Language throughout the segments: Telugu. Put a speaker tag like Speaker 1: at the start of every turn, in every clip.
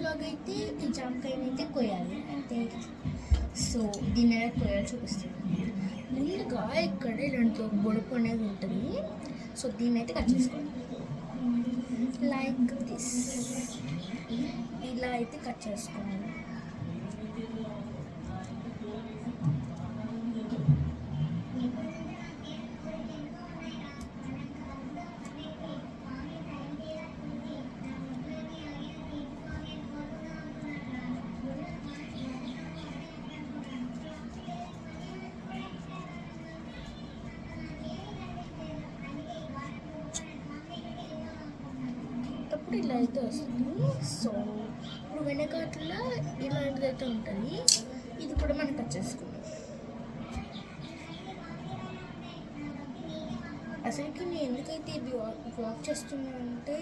Speaker 1: ఈలోగా అయితే ఈ జామకాయని అయితే కొయ్యాలి అంతే. సో దీన్ని ఎలా కొయ్యాలి చూపిస్తాను. ముందుగా ఇక్కడ ఇలాంటి బొడుపు అనేది ఉంటుంది. సో దీన్ని అయితే కట్ చేసుకోవాలి లైక్ దిస్. ఇలా అయితే కట్ చేసుకోవాలి. అప్పుడు ఇలా అయితే వస్తుంది. సో ఇప్పుడు వెనకాతల ఇలాంటిది అయితే ఉంటుంది. ఇది కూడా మనం కట్ చేసుకుందాం. అసలుకి నేను ఎందుకైతే ఇది వాక్ చేస్తున్నా అంటే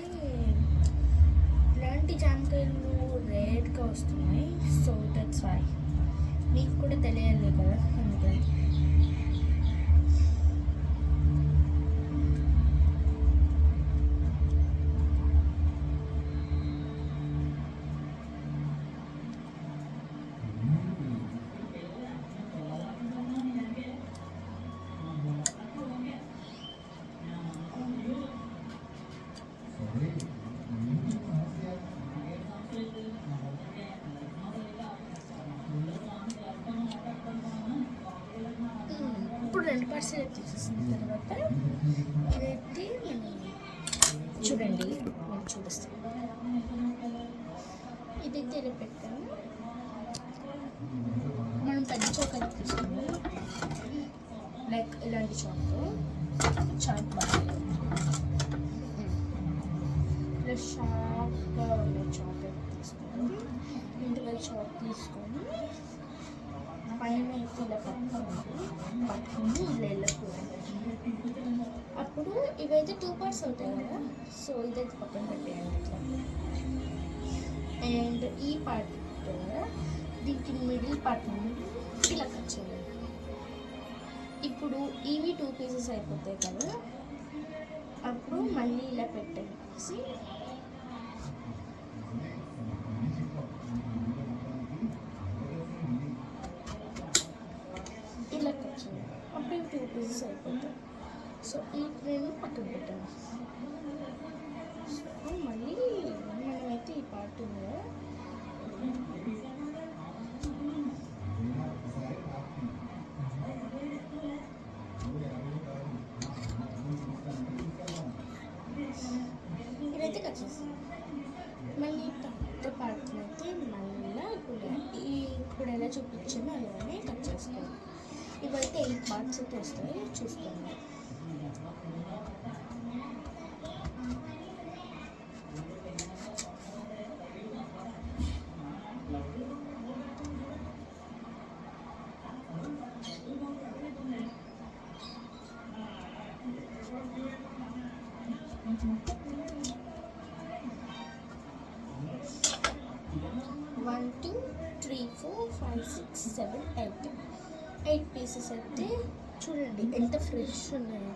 Speaker 1: ఇలాంటి జామకాయలు రేట్గా వస్తున్నాయి. సో దట్స్ వై మీకు కూడా తెలియాలి కదా, అందుకని. ఇప్పుడు 2 పార్ట్స్ తీసేసిన తర్వాత ఇదైతే చూడండి, నేను చూపిస్తాను. ఇదైతే ఇలా పెట్టాము. మనం పెద్ద చౌక తీసుకుని లైక్ ఇలాంటి చాక్ బాగా ఇలా షార్ప్గా ఉండే చాక్ తీసుకొని ఇంటికి చాక్ తీసుకొని పైన అయితే ఇలా పట్టుకుని ఇలా వెళ్ళకూడదు. అప్పుడు ఇవైతే 2 పార్ట్స్ అవుతాయి కదా. సో ఇదైతే పక్కన పెట్టేయండి ఇట్లా. అండ్ ఈ పార్ట్ కదా, దీనికి మిడిల్ పార్ట్ ఇలా కట్ చేయాలి. ఇప్పుడు ఇవి 2 పీసెస్ అయిపోతాయి కదా. అప్పుడు మళ్ళీ ఇలా పెట్టేసి ఇలా కట్ చేయాలి. అప్పుడు ఇవి 2 పీసెస్ అయిపోతాయి. సో ఈ నేను పక్కన పెట్టాను. సో మళ్ళీ మనమైతే ఈ పార్ట్ ఉంది కదా, ఇదైతే కట్ చేస్తాను. మళ్ళీ పెద్ద పార్ట్ అయితే మళ్ళీ ఇప్పుడు ఎలా చూపించామో అలానే కట్ చేసుకోవాలి. ఇవైతే 8 పార్ట్స్ అయితే వస్తాయి, చూసుకోండి. One, 2, 3, 4, 5, 6, 7, 8 పీసెస్ అయితే చూడండి ఎంత ఫ్రెష్ ఉన్నాయో.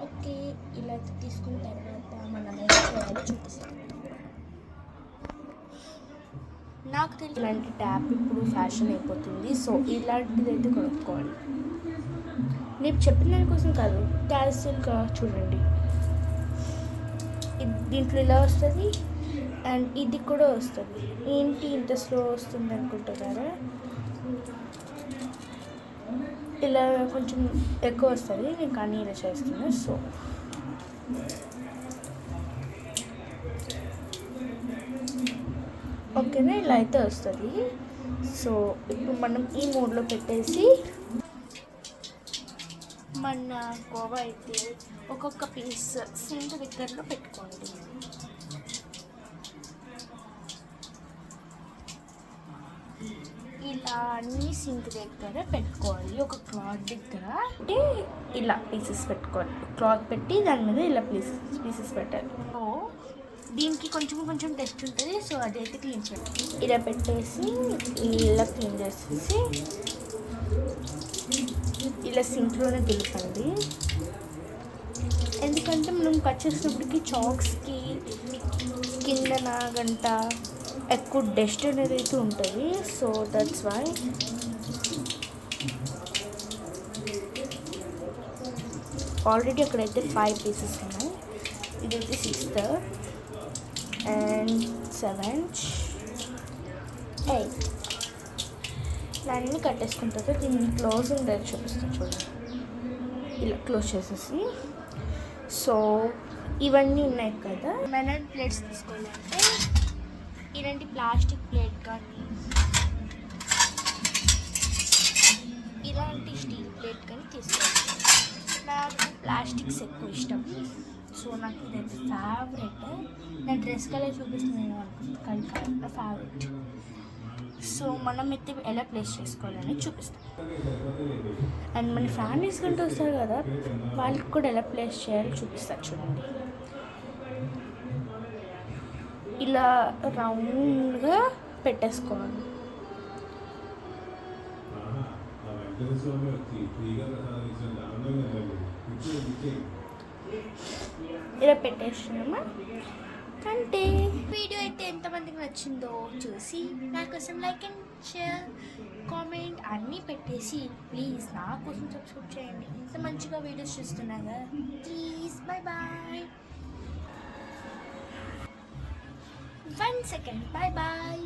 Speaker 1: ఓకే, ఇలా తీసుకున్న తర్వాత మనం ఏం చేయాలో చూపిస్తాం. నాకు తెలియదు ఇలాంటి ట్యాప్ ఇప్పుడు ఫ్యాషన్ అయిపోతుంది. సో ఇలాంటిది అయితే కొనుక్కోవాలి. నేను చెప్పిన దానికోసం కాదు, క్యాల్సియంగా చూడండి. దీంట్లో ఇలా వస్తుంది అండ్ ఇది కూడా వస్తుంది. ఏంటి ఇంత స్లో వస్తుంది అనుకుంటున్నారా? ఇలా కొంచెం ఎక్కువ వస్తుంది, నేను కానీ ఇలా చేస్తున్నాను. సో ఓకేనా, ఇలా అయితే వస్తుంది. సో ఇప్పుడు మనం ఈ మోడ్లో పెట్టేసి మన కోవా అయితే ఒక్కొక్క పీస్ సింక్ దగ్గరలో పెట్టుకోండి. ఇలా అన్ని సింక్ దగ్గర పెట్టుకోవాలి. ఒక క్లాత్ దగ్గర అంటే ఇలా పీసెస్ పెట్టుకోవాలి. క్లాత్ పెట్టి దాని మీద ఇలా పీసెస్ పెట్టాలి. సో దీనికి కొంచెం కొంచెం టెస్ట్ ఉంటుంది. సో అదైతే క్లీన్ చేయాలి. ఇలా పెట్టేసి ఇలా క్లీన్ చేసేసి ఇలా సింక్లోనే దులపండి. ఎందుకు ఎందుకంటే మనం కట్ చేసినప్పటికీ చాక్స్కి కిందన గంట ఎక్కువ డస్ట్ అనేది అయితే ఉంటుంది. So that's why. ఆల్రెడీ అక్కడైతే 5 పీసెస్ ఉన్నాయి. ఇదైతే 6th అండ్ 7th 8th. ఇలా అన్నీ కట్టేసుకున్న తర్వాత దీన్ని క్లోజ్ ఉండేది చూపిస్తాను చూడండి. ఇలా క్లోజ్ చేసేసి, సో ఇవన్నీ ఉన్నాయి కదా. మెనల్ ప్లేట్స్ తీసుకోవాలంటే ఇలాంటి ప్లాస్టిక్ ప్లేట్ కానీ ఇలాంటి స్టీల్ ప్లేట్ కానీ తీసుకోవాలి. నాకు ప్లాస్టిక్స్ ఎక్కువ ఇష్టం, సో నాకు ఇదైతే ఫేవరెట్. నా డ్రెస్ కలర్ చూపిస్తున్నాను అనుకుంటా, కానీ కాదు, నా ఫేవరెట్. సో మనం అయితే ఎలా ప్లేస్ చేసుకోవాలని చూపిస్తాం. అండ్ మన ఫ్యామిలీస్ కంటూ వస్తారు కదా, వాళ్ళకి కూడా ఎలా ప్లేస్ చేయాలో చూపిస్తారు చూడండి. ఇలా రౌండ్గా పెట్టేసుకోవాలి. ఇలా పెట్టేసినామా అంటే వీడియో అయితే ఎంతమందికి నచ్చిందో చూసి నా కోసం లైక్ అండ్ షేర్ కామెంట్ అన్నీ పెట్టేసి ప్లీజ్ నా కోసం సబ్స్క్రైబ్ చేయండి. ఇంత మంచిగా వీడియోస్ చూస్తున్నాగా, please. Bye bye. 1 second. Bye bye.